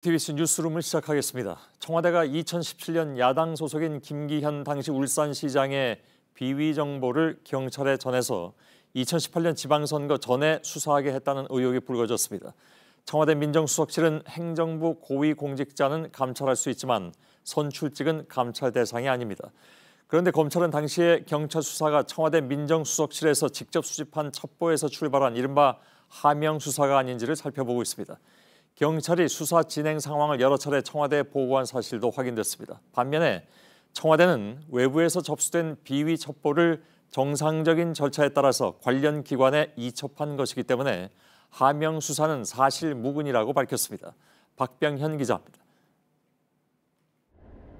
TBC 뉴스룸을 시작하겠습니다. 청와대가 2017년 야당 소속인 김기현 당시 울산시장의 비위 정보를 경찰에 전해서 2018년 지방선거 전에 수사하게 했다는 의혹이 불거졌습니다. 청와대 민정수석실은 행정부 고위공직자는 감찰할 수 있지만 선출직은 감찰 대상이 아닙니다. 그런데 검찰은 당시에 경찰 수사가 청와대 민정수석실에서 직접 수집한 첩보에서 출발한 이른바 하명 수사가 아닌지를 살펴보고 있습니다. 경찰이 수사 진행 상황을 여러 차례 청와대에 보고한 사실도 확인됐습니다. 반면에 청와대는 외부에서 접수된 비위 첩보를 정상적인 절차에 따라서 관련 기관에 이첩한 것이기 때문에 하명 수사는 사실 무근이라고 밝혔습니다. 박병현 기자입니다.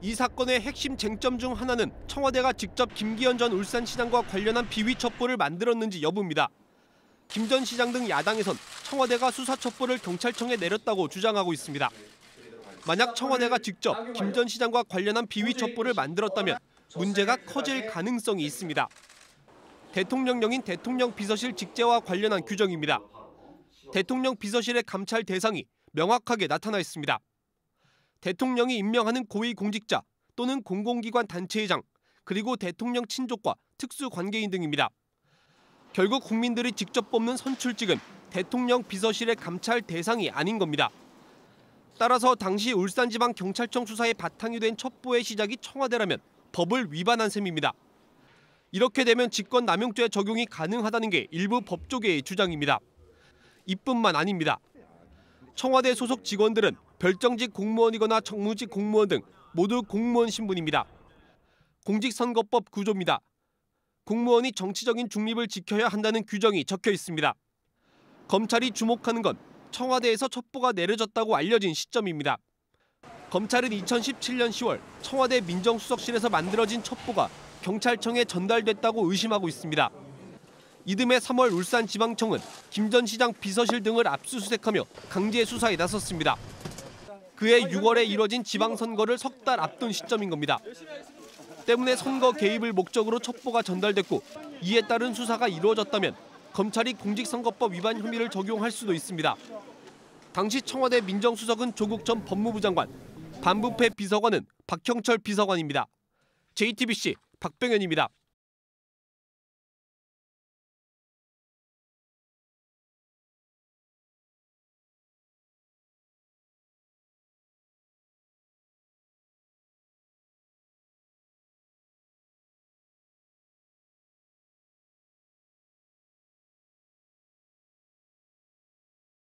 이 사건의 핵심 쟁점 중 하나는 청와대가 직접 김기현 전 울산시장과 관련한 비위 첩보를 만들었는지 여부입니다. 김 전 시장 등 야당에선 청와대가 수사 첩보를 경찰청에 내렸다고 주장하고 있습니다. 만약 청와대가 직접 김 전 시장과 관련한 비위 첩보를 만들었다면 문제가 커질 가능성이 있습니다. 대통령령인 대통령 비서실 직제와 관련한 규정입니다. 대통령 비서실의 감찰 대상이 명확하게 나타나 있습니다. 대통령이 임명하는 고위공직자 또는 공공기관 단체회장, 그리고 대통령 친족과 특수관계인 등입니다. 결국 국민들이 직접 뽑는 선출직은 대통령 비서실의 감찰 대상이 아닌 겁니다. 따라서 당시 울산지방경찰청 수사의 바탕이 된 첩보의 시작이 청와대라면 법을 위반한 셈입니다. 이렇게 되면 직권남용죄 적용이 가능하다는 게 일부 법조계의 주장입니다. 이뿐만 아닙니다. 청와대 소속 직원들은 별정직 공무원이거나 정무직 공무원 등 모두 공무원 신분입니다. 공직선거법 구조입니다. 공무원이 정치적인 중립을 지켜야 한다는 규정이 적혀 있습니다. 검찰이 주목하는 건 청와대에서 첩보가 내려졌다고 알려진 시점입니다. 검찰은 2017년 10월 청와대 민정수석실에서 만들어진 첩보가 경찰청에 전달됐다고 의심하고 있습니다. 이듬해 3월 울산지방청은 김 전 시장 비서실 등을 압수수색하며 강제 수사에 나섰습니다. 그해 6월에 이뤄진 지방선거를 석 달 앞둔 시점인 겁니다. 때문에 선거 개입을 목적으로 첩보가 전달됐고 이에 따른 수사가 이루어졌다면 검찰이 공직선거법 위반 혐의를 적용할 수도 있습니다. 당시 청와대 민정수석은 조국 전 법무부 장관, 반부패 비서관은 박형철 비서관입니다. JTBC 박병현입니다.